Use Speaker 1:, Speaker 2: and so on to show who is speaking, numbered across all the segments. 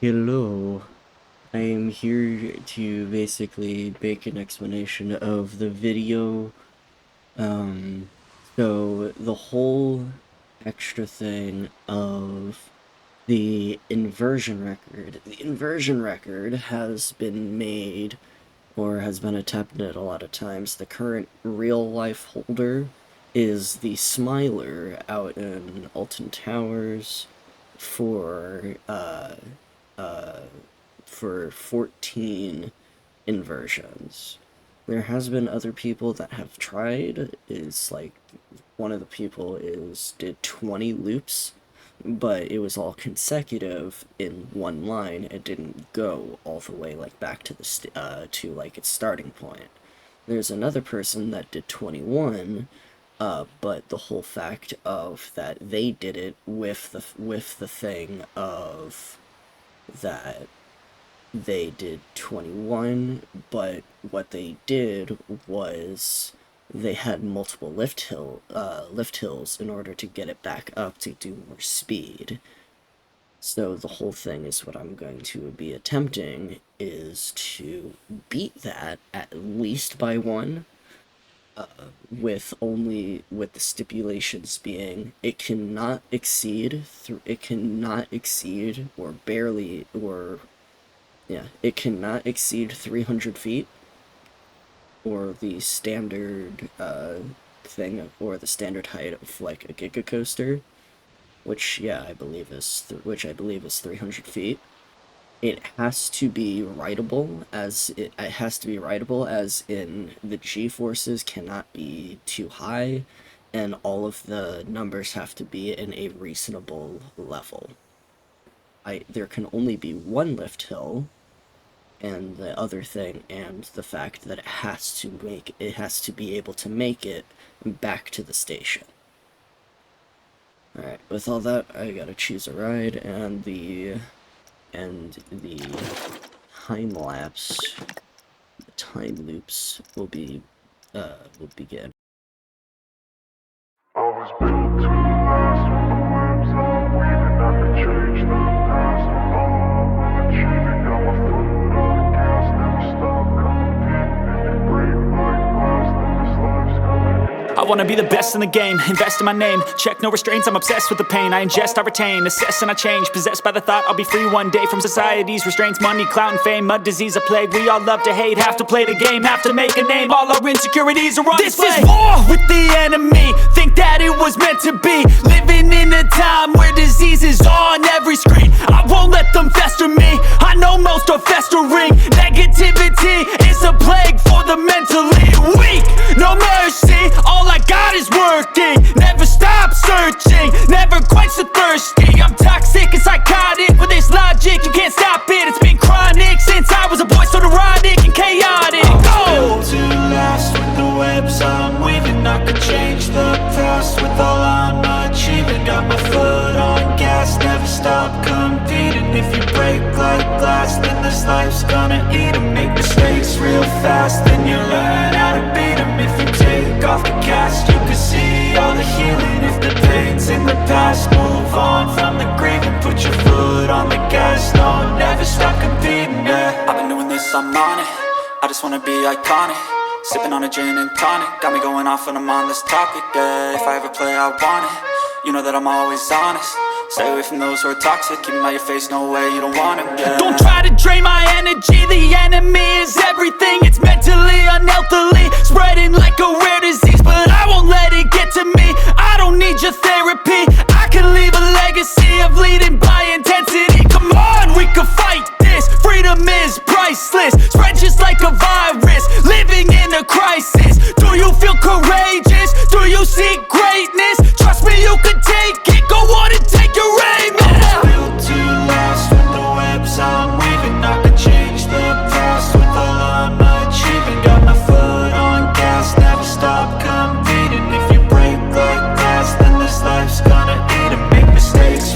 Speaker 1: Hello, I am here to basically make an explanation of the video. Um, so the whole extra thing of the inversion record has been made or has been attempted a lot of times. The current real life holder is the Smiler out in Alton Towers for for 14 inversions. There has been other people that have tried. Is like one of the people did 20 loops, but it was all consecutive in one line. It didn't go all the way like back to to like its starting point. There's another person that did 21, but the whole fact of that they did it with the thing of that they did 21, but what they did was they had multiple lift hills in order to get it back up to do more speed. So the whole thing is what I'm going to be attempting is to beat that at least by one, with the stipulations being it cannot exceed or barely or yeah, it cannot exceed 300 feet, or the standard thing, or the standard height of like a Giga Coaster, which I believe is 300 feet. It has to be rideable, as in the G-forces cannot be too high, and all of the numbers have to be in a reasonable level. There can only be one lift hill, and the other thing, and the fact that it has to be able to make it back to the station. Alright, with all that, I gotta choose a ride, and the time loops will begin.
Speaker 2: I was built to last with the webs I'm weaving. I could change the past with all I'm achieving. Got my foot on gas, never stop competing. If you break like glass, then this life's gonna end.
Speaker 3: I wanna be the best in the game, invest in my name. Check no restraints, I'm obsessed with the pain. I ingest, I retain, assess and I change. Possessed by the thought I'll be free one day from society's restraints. Money, clout and fame, mud, disease, a plague. We all love to hate, have to play the game, have to make a name. All our insecurities are on display. This is war with the enemy, think that it was meant to be. Living in a time where disease is on every screen. I won't let them fester me, I know most are festering. Negativity is a plague for the mentally weak. No mercy, all I got is working. Never stop searching, never quite so thirsty. I'm toxic and psychotic, with this logic you can't stop it. It's been chronic since I was a boy, so neurotic and chaotic.
Speaker 4: Built to last with the webs I'm weaving. I could change the past with all I'm achieving. Got my foot on gas, never stop competing. If you break like glass, then this life's gonna eat 'em. Make mistakes real fast, then you learn how to beat 'em. If you take off the cast, you can see all the healing. If the pain's in the past, move on from the grave and put your foot on the gas. No, never stop competing, yeah. I've been doing this, I'm on it. I just wanna be iconic. Sipping on a gin and tonic, got me going off when I'm on this topic, yeah. If I ever play, I want it. You know that I'm always honest. Stay away from those who are toxic. Keep them out your face, no way, you don't want them, yeah.
Speaker 3: Don't try to drain my energy, the enemy is everything. It's mentally, unhealthily, spreading like a rare disease. But I won't let it get to me, I don't need your therapy. I can leave a legacy of leading by intensity. Come on, we can fight this, freedom is priceless. Spread just like a virus, living in a crisis. Do you feel courageous? Do you seek greatness? Trust me, you can take it, go on and take your aim, yeah.
Speaker 4: I was built to last with the webs I'm weaving. I could change the past with all I'm achieving. Got my foot on gas, never stop competing. If you break like glass, then this life's gonna eat 'em. Make mistakes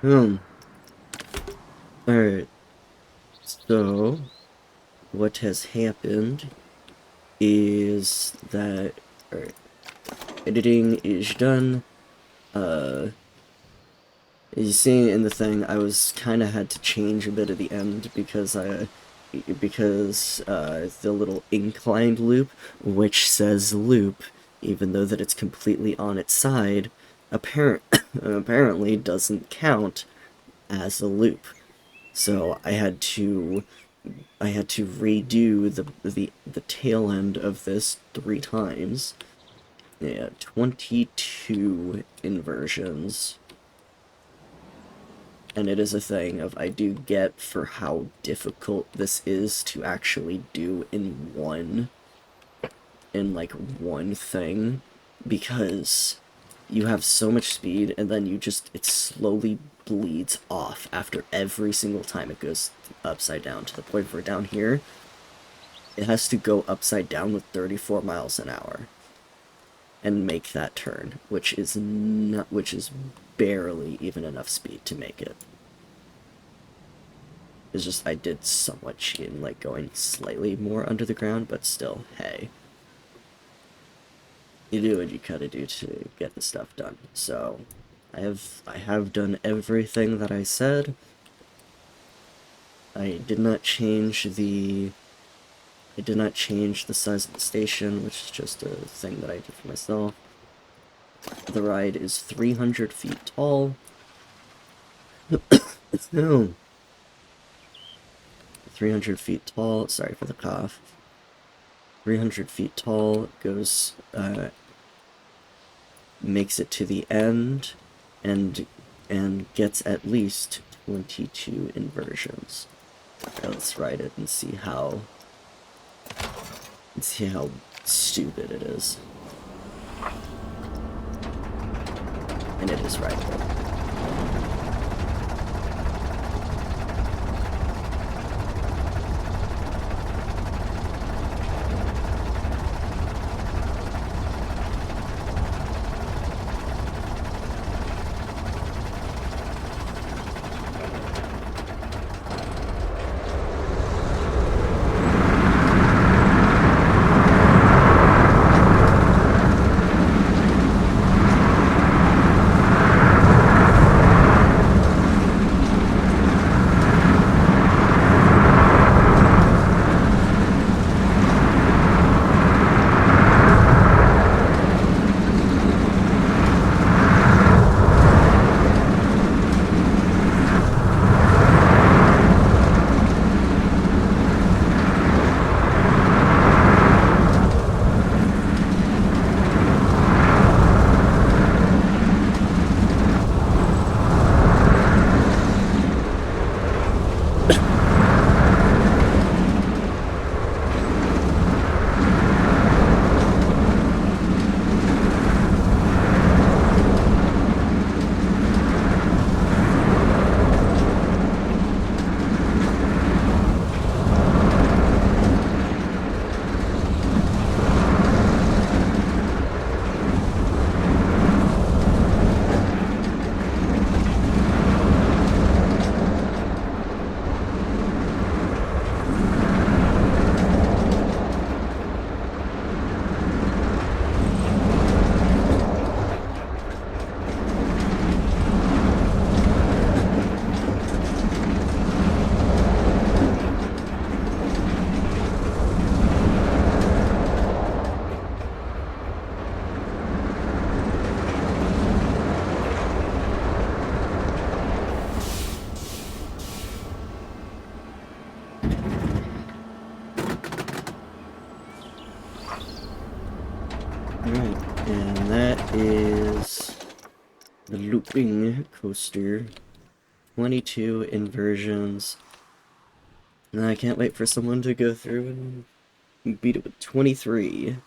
Speaker 1: Hmm. Alright. So, what has happened is that, alright, editing is done. As you see in the thing, I was kind of had to change a bit at the end because the little inclined loop, which says loop, even though that it's completely on its side, apparently doesn't count as a loop. So I had to redo the tail end of this 3 times. Yeah, 22 inversions. And it is a thing of I do get for how difficult this is to actually do in one thing, because you have so much speed and then it slowly bleeds off after every single time it goes upside down, to the point where down here it has to go upside down with 34 miles an hour and make that turn, which is barely even enough speed to make it. It's just I did somewhat cheating, like going slightly more under the ground, but still, hey. You do what you gotta do to get the stuff done. So, I have done everything that I said. I did not change the size of the station, which is just a thing that I did for myself. The ride is 300 feet tall. 300 feet tall, sorry for the cough. 300 feet tall, goes, makes it to the end, and gets at least 22 inversions. Right, let's ride it and see how stupid it is. And it is rideable. Alright, and that is the looping coaster. 22 inversions. And I can't wait for someone to go through and beat it with 23.